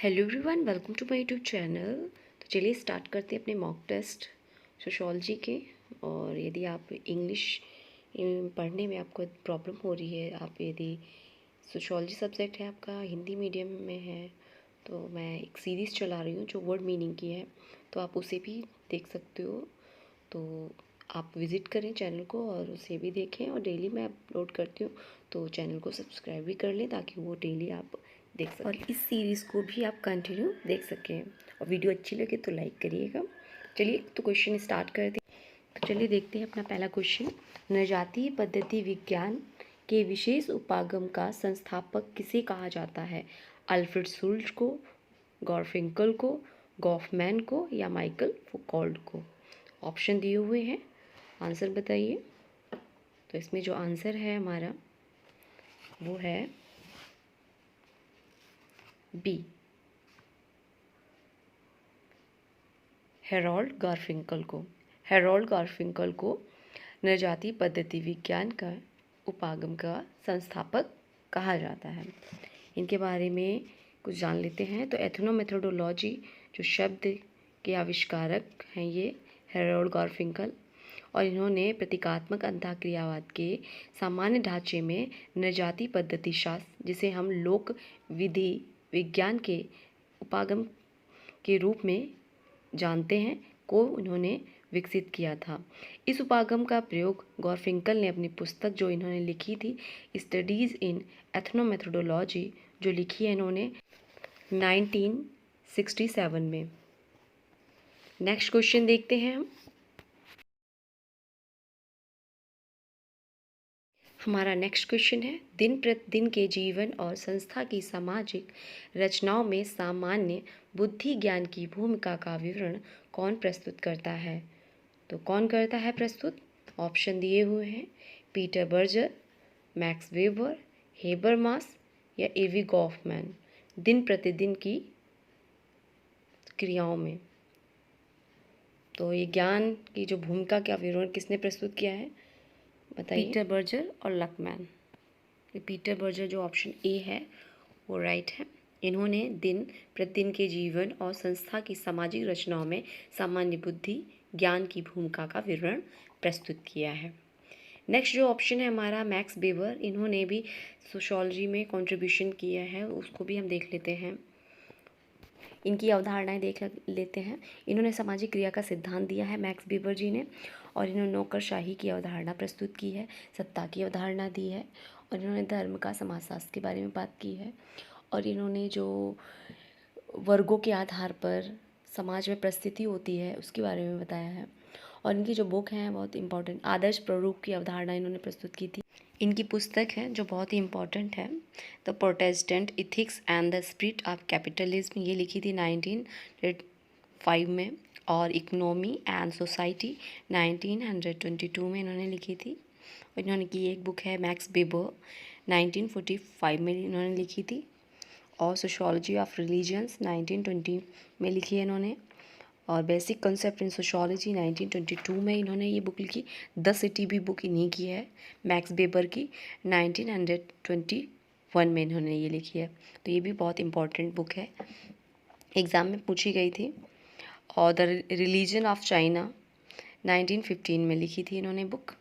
Hello everyone, welcome to my YouTube channel. तो चलिए start करते हैं अपने मॉक टेस्ट सोशोलॉजी के। और यदि आप इंग्लिश पढ़ने में आपको प्रॉब्लम हो रही है, आप यदि सोशोलॉजी सब्जेक्ट है आपका हिंदी मीडियम में है, तो मैं एक सीरीज़ चला रही हूँ जो वर्ड मीनिंग की है, तो आप उसे भी देख सकते हो। तो आप विज़िट करें चैनल को और उसे भी देखें, और डेली मैं अपलोड करती हूँ, तो चैनल को सब्सक्राइब भी कर लें ताकि वो डेली आप देख सकें और इस सीरीज़ को भी आप कंटिन्यू देख सकें। और वीडियो अच्छी लगे तो लाइक करिएगा। चलिए तो क्वेश्चन स्टार्ट करते हैं। तो चलिए देखते हैं अपना पहला क्वेश्चन। नृजातीय पद्धति विज्ञान के विशेष उपागम का संस्थापक किसे कहा जाता है? अल्फ्रेड शुल्ट्ज को, गॉर्फिंकल को, गॉफमैन को या माइकल फुकोल्ड को? ऑप्शन दिए हुए हैं, आंसर बताइए। तो इसमें जो आंसर है हमारा वो है बी, हेरोल्ड गारफिंकल को। हेरोल्ड गारफिंकल को नृजातीय पद्धति विज्ञान का उपागम का संस्थापक कहा जाता है। इनके बारे में कुछ जान लेते हैं। तो एथनोमेथोडोलॉजी जो शब्द के आविष्कारक हैं ये हेरोल्ड गारफिंकल, और इन्होंने प्रतीकात्मक अंतःक्रियावाद के सामान्य ढांचे में नृजातीय पद्धति शास्त्र, जिसे हम लोक विधि विज्ञान के उपागम के रूप में जानते हैं, को उन्होंने विकसित किया था। इस उपागम का प्रयोग गॉर्फिंकल ने अपनी पुस्तक जो इन्होंने लिखी थी, स्टडीज़ इन एथनोमेथोडोलॉजी, जो लिखी है इन्होंने 1967 में। नेक्स्ट क्वेश्चन देखते हैं हम। हमारा नेक्स्ट क्वेश्चन है, दिन प्रतिदिन के जीवन और संस्था की सामाजिक रचनाओं में सामान्य बुद्धि ज्ञान की भूमिका का विवरण कौन प्रस्तुत करता है? तो कौन करता है प्रस्तुत? ऑप्शन दिए हुए हैं, Peter Berger, max weber, Habermas या एवी गॉफमैन। दिन प्रतिदिन की क्रियाओं में, तो ये ज्ञान की जो भूमिका का विवरण किसने प्रस्तुत किया है बताइए? पीटर बर्जर और लकमैन। ये पीटर बर्जर जो ऑप्शन ए है वो राइट है। इन्होंने दिन प्रतिदिन के जीवन और संस्था की सामाजिक रचनाओं में सामान्य बुद्धि ज्ञान की भूमिका का विवरण प्रस्तुत किया है। नेक्स्ट जो ऑप्शन है हमारा मैक्स वेबर, इन्होंने भी सोशियोलॉजी में कंट्रीब्यूशन किया है, उसको भी हम देख लेते हैं। इनकी अवधारणाएं देख लेते हैं। इन्होंने सामाजिक क्रिया का सिद्धांत दिया है मैक्स वेबर जी ने, और इन्होंने नौकरशाही की अवधारणा प्रस्तुत की है, सत्ता की अवधारणा दी है, और इन्होंने धर्म का समाजशास्त्र के बारे में बात की है, और इन्होंने जो वर्गों के आधार पर समाज में परिस्थिति होती है उसके बारे में बताया है। और इनकी जो बुक है बहुत इंपॉर्टेंट, आदर्श प्रारूप की अवधारणा इन्होंने प्रस्तुत की थी। इनकी पुस्तक है जो बहुत ही इम्पॉर्टेंट है, the Protestant ethics and the spirit of capitalism, ये लिखी थी 1905 में। और इकोनॉमी एंड सोसाइटी 1922 में इन्होंने लिखी थी। और इन्होंने की एक बुक है मैक्स वेबर, 1945 में इन्होंने लिखी थी। और सोशियोलॉजी ऑफ रिलीजन्स 1920 में लिखी है इन्होंने। और बेसिक कंसेप्ट इन सोशियोलॉजी 1922 में इन्होंने ये बुक लिखी। द सिटी भी बुक इन्हीं की है मैक्स वेबर की, 1921 में इन्होंने ये लिखी है। तो ये भी बहुत इंपॉर्टेंट बुक है, एग्ज़ाम में पूछी गई थी। और द रिलीजन ऑफ चाइना 1915 में लिखी थी इन्होंने बुक।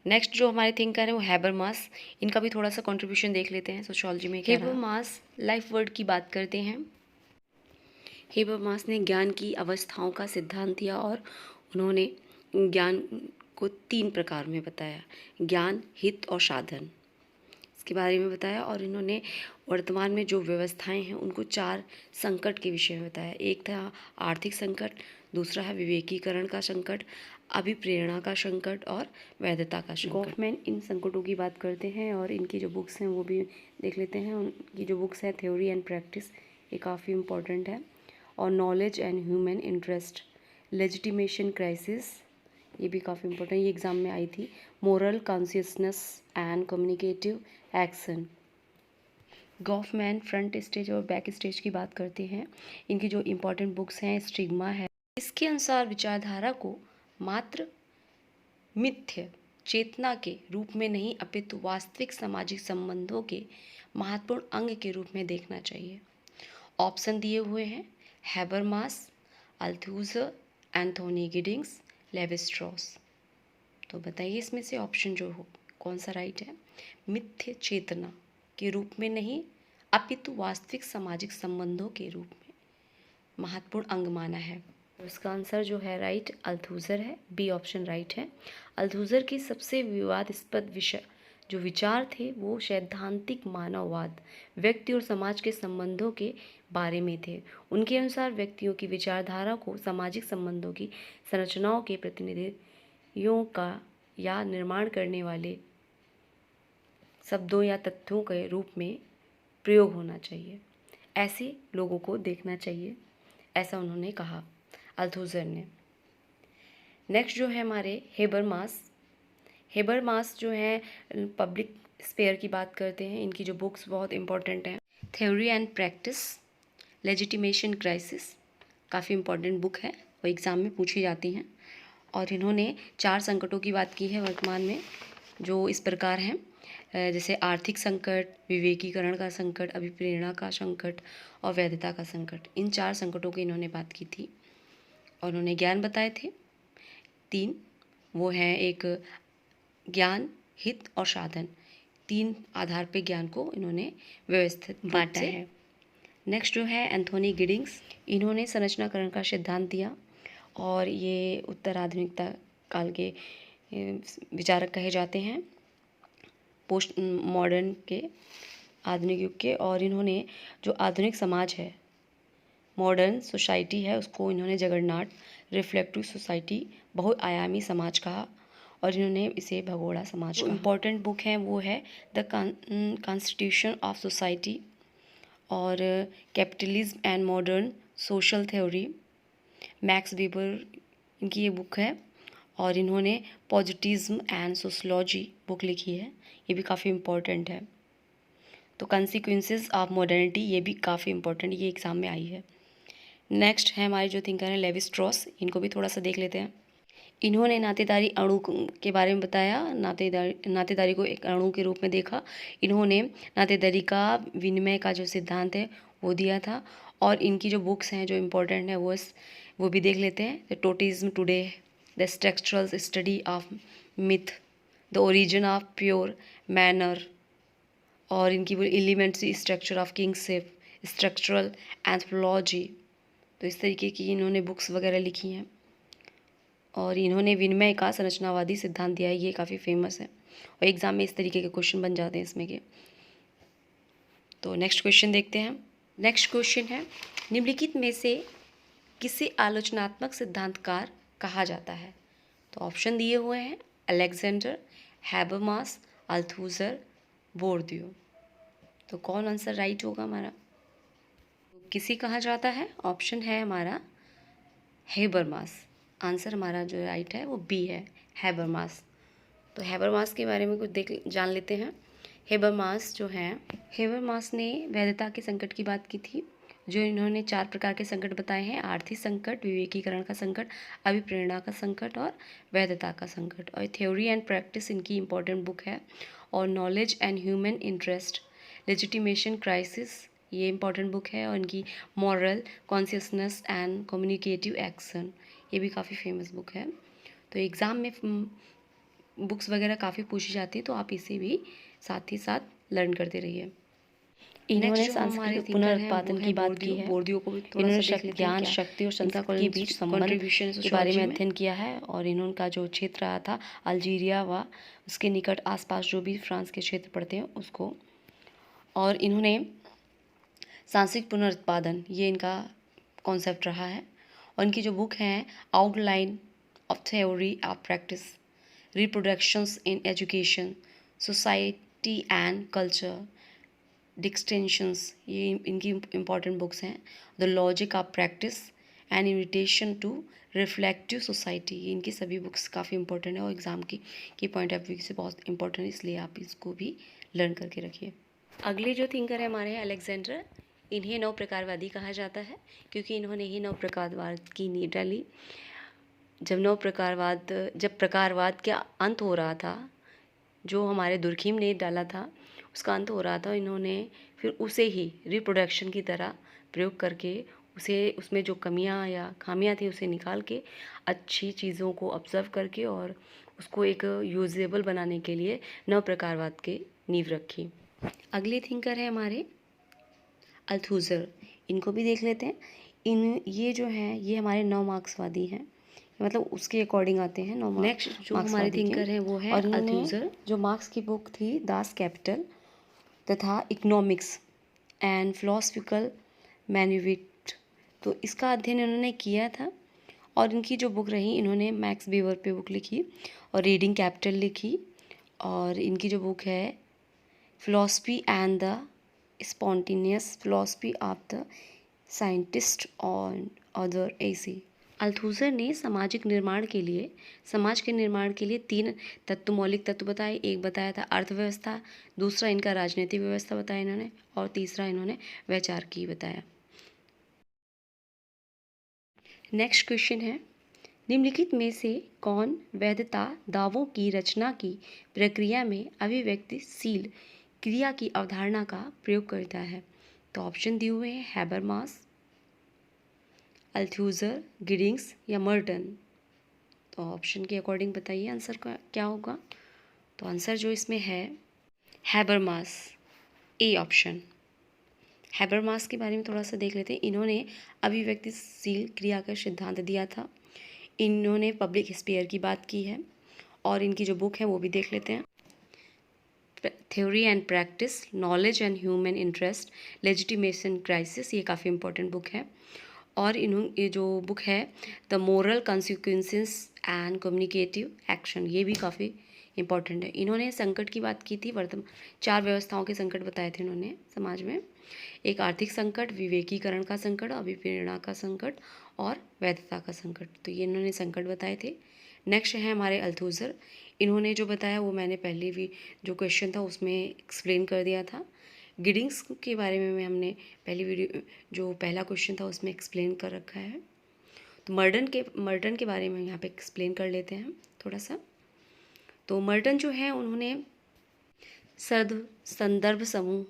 नेक्स्ट जो हमारे थिंकर हैं वो हैबरमास, इनका भी थोड़ा सा कंट्रीब्यूशन देख लेते हैं सोशियोलॉजी में। हैबरमास लाइफ वर्ड की बात करते हैं। हेबरमास ने ज्ञान की अवस्थाओं का सिद्धांत दिया, और उन्होंने ज्ञान को 3 प्रकार में बताया, ज्ञान, हित और साधन, इसके बारे में बताया। और इन्होंने वर्तमान में जो व्यवस्थाएं हैं उनको 4 संकट के विषय में बताया। एक था आर्थिक संकट, दूसरा है विवेकीकरण का संकट, अभिप्रेरणा का संकट और वैधता का संकट। गॉफमैन इन संकटों की बात करते हैं, और इनकी जो बुक्स हैं वो भी देख लेते हैं। उनकी जो बुक्स है थ्योरी एंड प्रैक्टिस, ये काफ़ी इम्पोर्टेंट है। और knowledge and human interest, legitimation crisis, ये भी काफ़ी इंपॉर्टेंट, ये एग्ज़ाम में आई थी। Moral consciousness and communicative action. Goffman front stage और बैक स्टेज की बात करते हैं। इनकी जो इम्पोर्टेंट बुक्स हैं, स्टिग्मा है। इसके अनुसार विचारधारा को मात्र मिथ्य चेतना के रूप में नहीं अपितु वास्तविक सामाजिक संबंधों के महत्वपूर्ण अंग के रूप में देखना चाहिए। ऑप्शन दिए हुए हैं, Habermas, Althusser, Anthony Giddens, Levi Strauss. तो बताइए इसमें से ऑप्शन जो हो कौन सा राइट है। मिथ्य चेतना के रूप में नहीं, अपितु वास्तविक सामाजिक संबंधों के रूप में महत्वपूर्ण अंग माना है। तो इसका आंसर जो है राइट अल्थूजर है, बी ऑप्शन राइट है। अल्थूजर की सबसे विवादास्पद विषय जो विचार थे वो सैद्धांतिक मानववाद, व्यक्ति और समाज के संबंधों के बारे में थे। उनके अनुसार व्यक्तियों की विचारधारा को सामाजिक संबंधों की संरचनाओं के प्रतिनिधियों का या निर्माण करने वाले शब्दों या तथ्यों के रूप में प्रयोग होना चाहिए, ऐसे लोगों को देखना चाहिए, ऐसा उन्होंने कहा अल्थूजर ने। नेक्स्ट जो है हमारे हेबरमास। हेबरमास जो है पब्लिक स्पेयर की बात करते हैं। इनकी जो बुक्स बहुत इंपॉर्टेंट हैं, theory and practice, legitimation crisis, काफ़ी इंपॉर्टेंट बुक है, वो एग्ज़ाम में पूछी जाती हैं। और इन्होंने 4 संकटों की बात की है वर्तमान में, जो इस प्रकार हैं, जैसे आर्थिक संकट, विवेकीकरण का संकट, अभिप्रेरणा का संकट और वैधता का संकट। इन 4 संकटों की इन्होंने बात की थी और उन्होंने ज्ञान बताए थे 3। वो हैं एक ज्ञान, हित और साधन। 3 आधार पे ज्ञान को इन्होंने व्यवस्थित बांटा है। नेक्स्ट जो है एंथोनी गिडिंग्स, इन्होंने संरचनाकरण का सिद्धांत दिया और ये उत्तर आधुनिकता काल के विचारक कहे जाते हैं, पोस्ट मॉडर्न के, आधुनिक युग के। और इन्होंने जो आधुनिक समाज है, मॉडर्न सोसाइटी है, उसको इन्होंने जगरनाट, रिफ्लेक्टिव सोसाइटी, बहुआयामी समाज कहा और इन्होंने इसे भगोड़ा समाज कहा। इम्पॉर्टेंट बुक है वो है द कॉन्स्टिट्यूशन ऑफ सोसाइटी और capitalism and modern social theory, max weber इनकी ये बुक है। और इन्होंने पॉजिटिज्म एंड सोशलॉजी बुक लिखी है, ये भी काफ़ी इम्पॉर्टेंट है। तो कॉन्सिक्वेंसेस ऑफ मॉडर्निटी, ये भी काफ़ी इम्पॉर्टेंट, ये एग्ज़ाम में आई है। नेक्स्ट है हमारे जो थिंकर हैं लेवी स्ट्रॉस, इनको भी थोड़ा सा देख लेते हैं। इन्होंने नातेदारी अणु के बारे में बताया, नातेदारी को एक अणु के रूप में देखा। इन्होंने नातेदारी का विनिमय का जो सिद्धांत है वो दिया था। और इनकी जो बुक्स हैं जो इम्पोर्टेंट है वो भी देख लेते हैं। The totemism today, the structural study of myth, the origin of pure manner, और इनकी वो elementary structure of kinship, structural anthropology. तो इस तरीके की इन्होंने बुक्स वगैरह लिखी हैं। और इन्होंने विनिमय का संरचनावादी सिद्धांत दिया है, ये काफ़ी फेमस है और एग्ज़ाम में इस तरीके के क्वेश्चन बन जाते हैं इसमें के। तो नेक्स्ट क्वेश्चन देखते हैं। नेक्स्ट क्वेश्चन है, निम्नलिखित में से किसे आलोचनात्मक सिद्धांतकार कहा जाता है। तो ऑप्शन दिए हुए हैं, अलेक्जेंडर, हैबरमास, अल्थूजर, बोर्दियो। तो कौन आंसर राइट होगा हमारा। किसे कहा जाता है, ऑप्शन है हमारा हैबरमास। आंसर हमारा जो राइट है वो बी है, हैबरमास। तो हैबरमास के बारे में कुछ जान लेते हैं। हैबरमास जो है, हैबरमास ने वैधता के संकट की बात की थी। जो इन्होंने 4 प्रकार के संकट बताए हैं, आर्थिक संकट, विवेकीकरण का संकट, अभिप्रेरणा का संकट और वैधता का संकट। और थ्योरी एंड प्रैक्टिस इनकी इंपॉर्टेंट बुक है। और knowledge and human interest, legitimation crisis, ये इंपॉर्टेंट बुक है। और इनकी moral consciousness and communicative action, ये भी काफ़ी फेमस बुक है। तो एग्ज़ाम में बुक्स वगैरह काफ़ी पूछी जाती है, तो आप इसे भी साथ ही साथ लर्न करते रहिए। इन्होंने सांस्कृतिक पुनरुत्पादन की बात की है। बोर्दियो को भी थोड़ा सा ज्ञान, शक्ति और संस्था के बीच संबंध के बारे में अध्ययन किया है। और इनका जो क्षेत्र रहा था अल्जीरिया व उसके निकट आसपास जो भी फ्रांस के क्षेत्र पड़ते हैं उसको। और इन्होंने सांस्कृतिक पुनरुत्पादन, ये इनका कॉन्सेप्ट रहा है। और इनकी जो बुक हैं, outline of theory of practice, reproductions in education, society and culture, distinctions, ये इनकी इम्पॉर्टेंट बुक्स हैं। The logic of practice and invitation to reflective society, ये इनकी सभी बुक्स काफ़ी इंपॉर्टेंट है और एग्ज़ाम की पॉइंट ऑफ व्यू से बहुत इंपॉर्टेंट है, इसलिए आप इसको भी लर्न करके रखिए। अगले जो थिंकर है हमारे हैं अलेक्जेंडर। इन्हें 9 प्रकारवादी कहा जाता है क्योंकि इन्होंने ही 9 प्रकारवाद की नींव डाली। जब प्रकारवाद का अंत हो रहा था, जो हमारे दुर्खीम ने डाला था, उसका अंत हो रहा था, इन्होंने फिर उसे ही रिप्रोडक्शन की तरह प्रयोग करके उसे उसमें जो कमियां या खामियां थी उसे निकाल के अच्छी चीज़ों को ऑब्जर्व करके और उसको एक यूजेबल बनाने के लिए नव प्रकारवाद के नींव रखी। अगले थिंकर है हमारे अल्थुजर, इनको भी देख लेते हैं। ये जो है ये हमारे नव मार्क्सवादी हैं, मतलब उसके अकॉर्डिंग आते हैं नौ। नेक्स्ट जो हमारे थिंकर हैं वो है अल्थुजर, जो मार्क्स की बुक थी दास कैपिटल तथा इकोनॉमिक्स एंड फिलोसफिकल मैन्युविट, तो इसका अध्ययन इन्होंने किया था। और इनकी जो बुक रही, इन्होंने मैक्स वीवर पे बुक लिखी और रीडिंग कैपिटल लिखी। और इनकी जो बुक है philosophy and the spontaneous philosophy of the scientist and other essays. Althusser ने सामाजिक निर्माण के लिए, समाज के निर्माण के लिए 3 तत्व, मौलिक तत्व बताए। एक बताया था अर्थव्यवस्था, दूसरा इनका राजनीतिक व्यवस्था बताया इन्होंने, और तीसरा इन्होंने वैचारिकी बताया। नेक्स्ट क्वेश्चन है, निम्नलिखित में से कौन वैधता दावों की रचना की प्रक्रिया में अभिव्यक्तिशील क्रिया की अवधारणा का प्रयोग करता है? तो ऑप्शन दिए हुए हैं हैबरमास, अल्थुजर, गिडिंग्स या मर्टन। तो ऑप्शन के अकॉर्डिंग बताइए आंसर का क्या होगा। तो आंसर जो इसमें है हैबरमास, ए ऑप्शन। हैबरमास के बारे में थोड़ा सा देख लेते हैं। इन्होंने अभिव्यक्तिशील क्रिया का सिद्धांत दिया था। इन्होंने पब्लिक स्फीयर की बात की है और इनकी जो बुक है वो भी देख लेते हैं। Theory and practice, knowledge and human interest, legitimation crisis, ये काफ़ी इंपॉर्टेंट बुक है। और ये जो बुक है the moral consequences and communicative action, ये भी काफ़ी इंपॉर्टेंट है। इन्होंने संकट की बात की थी, वर्तमान 4 व्यवस्थाओं के संकट बताए थे इन्होंने समाज में। एक आर्थिक संकट, विवेकीकरण का संकट, अभिप्रेरणा का संकट और वैधता का संकट, तो ये इन्होंने संकट बताए थे। नेक्स्ट है हमारे अल्थुजर, इन्होंने जो बताया वो मैंने पहले भी जो क्वेश्चन था उसमें एक्सप्लेन कर दिया था। गिडिंग्स के बारे में हमने पहली वीडियो जो पहला क्वेश्चन था उसमें एक्सप्लेन कर रखा है। तो मर्टन के बारे में यहाँ पे एक्सप्लेन कर लेते हैं थोड़ा सा। तो मर्टन जो है उन्होंने संदर्भ समूह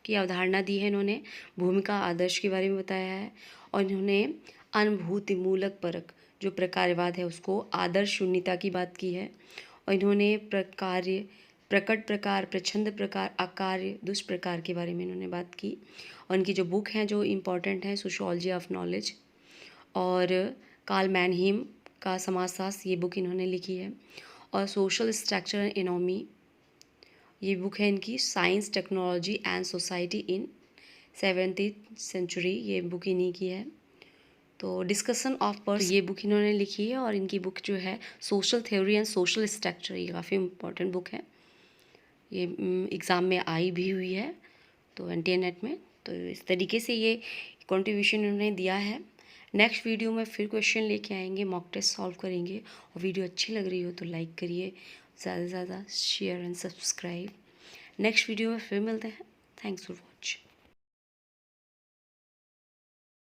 की अवधारणा दी है। इन्होंने भूमिका आदर्श के बारे में बताया है और इन्होंने अनुभूतिमूलक परक जो प्रकारवाद है उसको आदर्श शून्यता की बात की है। और इन्होंने प्रकट प्रकार, प्रच्छंद प्रकार, अकार्य दुष्प्रकार के बारे में इन्होंने बात की। और इनकी जो बुक है जो इम्पोर्टेंट है सोशियोलॉजी ऑफ नॉलेज और कार्ल मैनहीम का समाजशास्त्र, ये बुक इन्होंने लिखी है। और सोशल स्ट्रक्चर एंड इकोनॉमी, ये बुक है इनकी। Science, technology and society in 17th century, ये बुक इन्हीं की है। तो डिस्कशन ऑफ पर्स, ये बुक इन्होंने लिखी है। और इनकी बुक जो है social theory and social structure, ये काफ़ी इंपॉर्टेंट बुक है, ये एग्ज़ाम में आई भी हुई है तो NT-NET में। तो इस तरीके से ये कंट्रीब्यूशन इन्होंने दिया है। नेक्स्ट वीडियो में फिर क्वेश्चन लेके आएंगे, मॉक टेस्ट सॉल्व करेंगे। और वीडियो अच्छी लग रही हो तो लाइक करिए, ज़्यादा से ज़्यादा share and subscribe. Next video में फिर मिलते हैं। Thanks for watching.